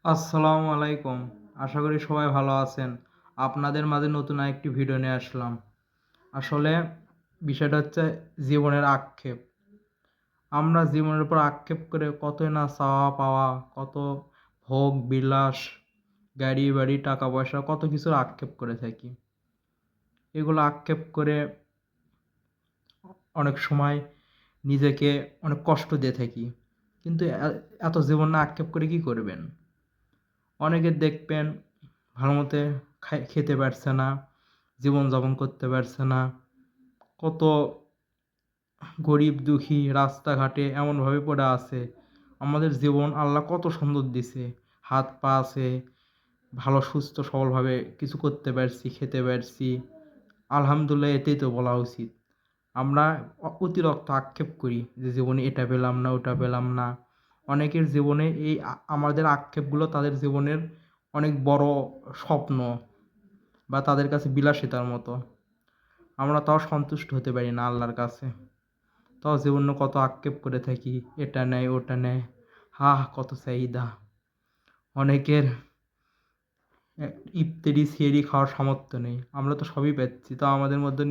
আসসালামু আলাইকুম। আশা করি সবাই ভালো আছেন। আপনাদের মাঝে নতুন আরেকটি ভিডিও নিয়ে আসলাম। আসলে বিষয়টা হচ্ছে জীবনের আক্ষেপ। আমরা জীবনের উপর আক্ষেপ করে কতই না চাওয়া পাওয়া, কত ভোগ বিলাস, গাড়ি বাড়ি, টাকা পয়সা কত কিছুর আক্ষেপ করে থাকি। এগুলো আক্ষেপ করে অনেক সময় নিজেকে অনেক কষ্ট দিয়ে থাকি। কিন্তু এত জীবন না আক্ষেপ করে কি করবেন? অনেকে দেখবেন ভালোমতো খেতে পারছে না, জীবনযাপন করতে পারছে না। কত গরিব দুঃখী রাস্তাঘাটে এমনভাবে পড়ে আছে। আমাদের জীবন আল্লাহ কত সুন্দর দিছে। হাত পা আছে, ভালো সুস্থ সবলভাবে কিছু করতে পারছি, খেতে পারছি। আলহামদুলিল্লাহ এটাই তো বলা উচিত। আমরা অতিরিক্ত আক্ষেপ করি যে জীবনে এটা পেলাম না, ওটা পেলাম না। অনেকের জীবনে এই আমাদের আক্ষেপগুলো তাদের জীবনের অনেক বড় স্বপ্ন বা তাদের কাছে বিলাসিতার মতো। আমরা তাও সন্তুষ্ট হতে পারি না আল্লাহর কাছে। তাও জীবনে কত আক্ষেপ করে থাকি, এটা নেয় ওটা নেয়। কত চাহিদা। অনেকের ইফতারি সেহরি খাওয়ার সামর্থ্য নেই। আমরা তো সবই পাচ্ছি, তাও আমাদের মধ্যে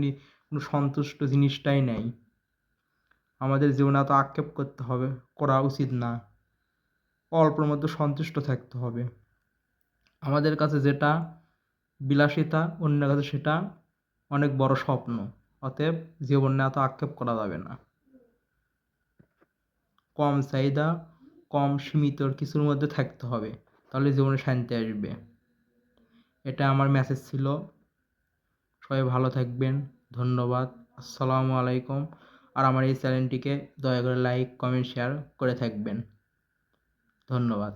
কোনো সন্তুষ্ট জিনিসটাই নেই। আমাদের জীবনে এত আক্ষেপ করতে হবে, করা উচিত না। অল্পের মধ্যে সন্তুষ্ট থাকতে হবে। আমাদের কাছে যেটা বিলাসিতা, অন্যের কাছে সেটা অনেক বড় স্বপ্ন। অতএব জীবনে এত আক্ষেপ করা যাবে না। কম চাহিদা, কম সীমিত কিছুর মধ্যে থাকতে হবে। তাহলে জীবনে শান্তি আসবে। এটা আমার মেসেজ ছিল। সবাই ভালো থাকবেন। ধন্যবাদ। আসসালামু আলাইকুম। আর আমার এই চ্যানেলটিকে দয়া করে লাইক, কমেন্ট, শেয়ার করে থাকবেন। ধন্যবাদ।